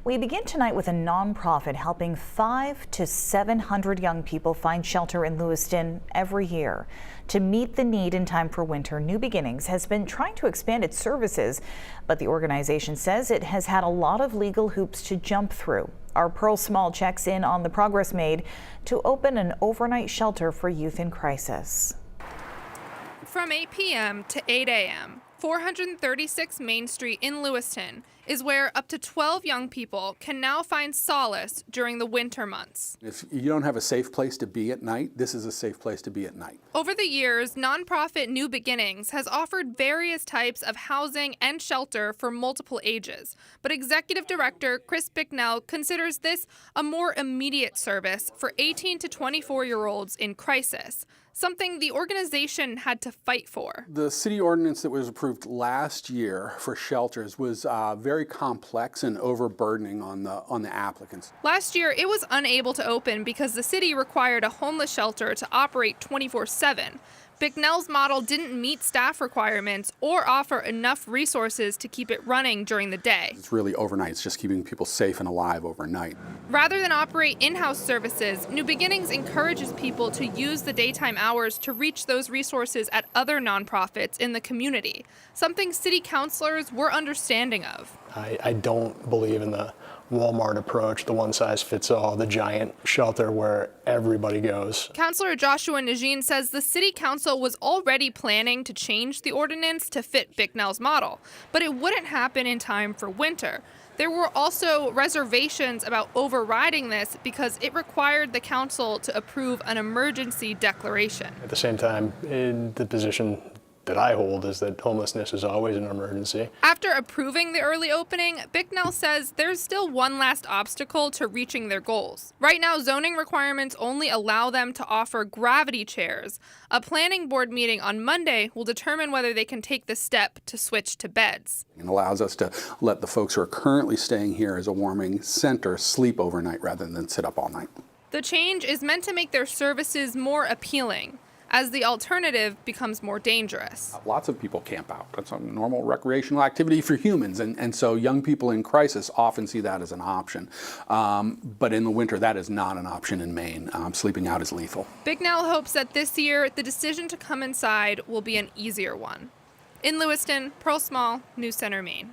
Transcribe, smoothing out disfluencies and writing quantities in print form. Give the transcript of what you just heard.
We begin tonight with a nonprofit helping 500 to 700 young people find shelter in Lewiston every year. To meet the need in time for winter, New Beginnings has been trying to expand its services, but the organization says it has had a lot of legal hoops to jump through. Our Pearl Small checks in on the progress made to open an overnight shelter for youth in crisis. From 8 p.m. to 8 a.m., 436 Main Street in Lewiston is where up to 12 young people can now find solace during the winter months. If you don't have a safe place to be at night, this is a safe place to be at night. Over the years, nonprofit New Beginnings has offered various types of housing and shelter for multiple ages, but Executive Director Chris Bicknell considers this a more immediate service for 18 to 24-year-olds in crisis, something the organization had to fight for. The city ordinance that was approved last year for shelters was very complex and overburdening on the applicants. Last year, it was unable to open because the city required a homeless shelter to operate 24/7. Bicknell's model didn't meet staff requirements or offer enough resources to keep it running during the day. It's really overnight. It's just keeping people safe and alive overnight. Rather than operate in-house services, New Beginnings encourages people to use the daytime hours to reach those resources at other nonprofits in the community, something city councilors were understanding of. I don't believe in the Walmart approach, the one-size-fits-all, the giant shelter where everybody goes. Councilor Joshua Najin says the city council was already planning to change the ordinance to fit Bicknell's model, but it wouldn't happen in time for winter. There were also reservations about overriding this because it required the council to approve an emergency declaration. At the same time, in the position that I hold is that homelessness is always an emergency. After approving the early opening, Bicknell says there's still one last obstacle to reaching their goals. Right now, zoning requirements only allow them to offer gravity chairs. A planning board meeting on Monday will determine whether they can take the step to switch to beds. It allows us to let the folks who are currently staying here as a warming center sleep overnight rather than sit up all night. The change is meant to make their services more appealing, as the alternative becomes more dangerous. Lots of people camp out. That's a normal recreational activity for humans, and so young people in crisis often see that as an option. But in the winter, that is not an option in Maine. Sleeping out is lethal. Bicknell hopes that this year, the decision to come inside will be an easier one. In Lewiston, Pearl Small, News Center, Maine.